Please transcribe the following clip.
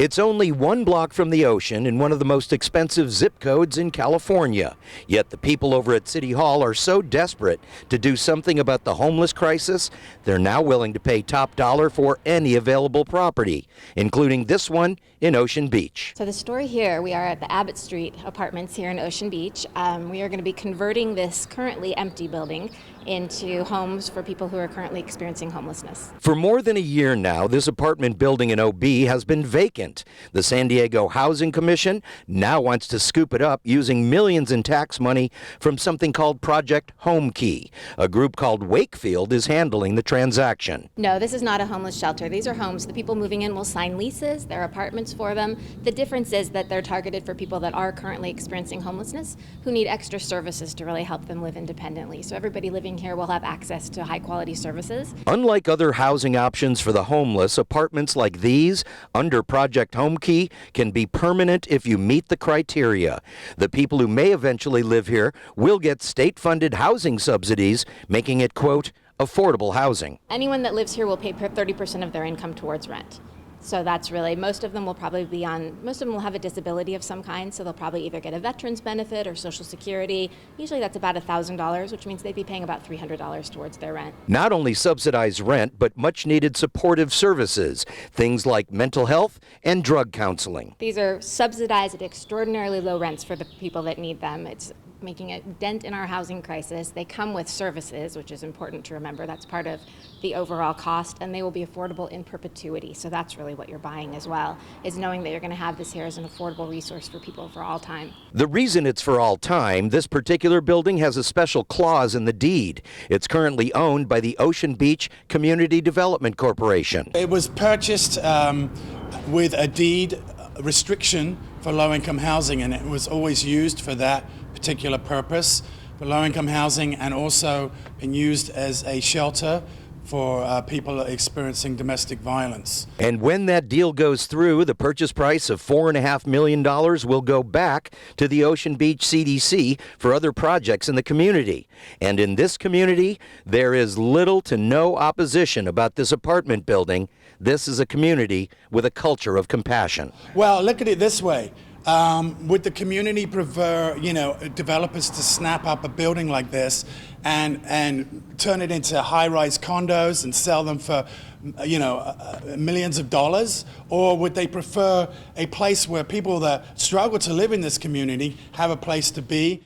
It's only 1 block from the ocean in one of the most expensive zip codes in California. Yet the people over at City Hall are so desperate to do something about the homeless crisis, they're now willing to pay top dollar for any available property, including this one in Ocean Beach. So the story here, we are at the Abbott Street apartments here in Ocean Beach. We are going to be converting this currently empty building into homes for people who are currently experiencing homelessness. For more than a year now, this apartment building in OB has been vacant. The San Diego Housing Commission now wants to scoop it up using millions in tax money from something called Project Home Key. A group called Wakefield is handling the transaction. No, this is not a homeless shelter. These are homes. The people moving in will sign leases. There are apartments for them. The difference is that they're targeted for people that are currently experiencing homelessness who need extra services to really help them live independently. So everybody living here will have access to high quality services. Unlike other housing options for the homeless, apartments like these under Project Home Key can be permanent if you meet the criteria. The people who may eventually live here will get state-funded housing subsidies, making it, quote, affordable housing. Anyone that lives here will pay 30% of their income towards rent. So that's really, most of them will have a disability of some kind, so they'll probably either get a veteran's benefit or Social Security. Usually that's about $1,000, which means they'd be paying about $300 towards their rent. Not only subsidized rent, but much needed supportive services, things like mental health and drug counseling. These are subsidized at extraordinarily low rents for the people that need them. It's making a dent in our housing crisis. They come with services, which is important to remember. That's part of the overall cost, and they will be affordable in perpetuity. So that's really what you're buying as well, is knowing that you're going to have this here as an affordable resource for people for all time. The reason it's for all time, this particular building has a special clause in the deed. It's currently owned by the Ocean Beach Community Development Corporation. It was purchased with a deed restriction for low-income housing, and it was always used for that particular purpose, for low-income housing, and also been used as a shelter for people experiencing domestic violence. And when that deal goes through, the purchase price of $4.5 million will go back to the Ocean Beach CDC for other projects in the community. And in this community, there is little to no opposition about this apartment building. This is a community with a culture of compassion. Well, look at it this way. Would the community prefer, developers to snap up a building like this and turn it into high-rise condos and sell them for, millions of dollars? Or would they prefer a place where people that struggle to live in this community have a place to be?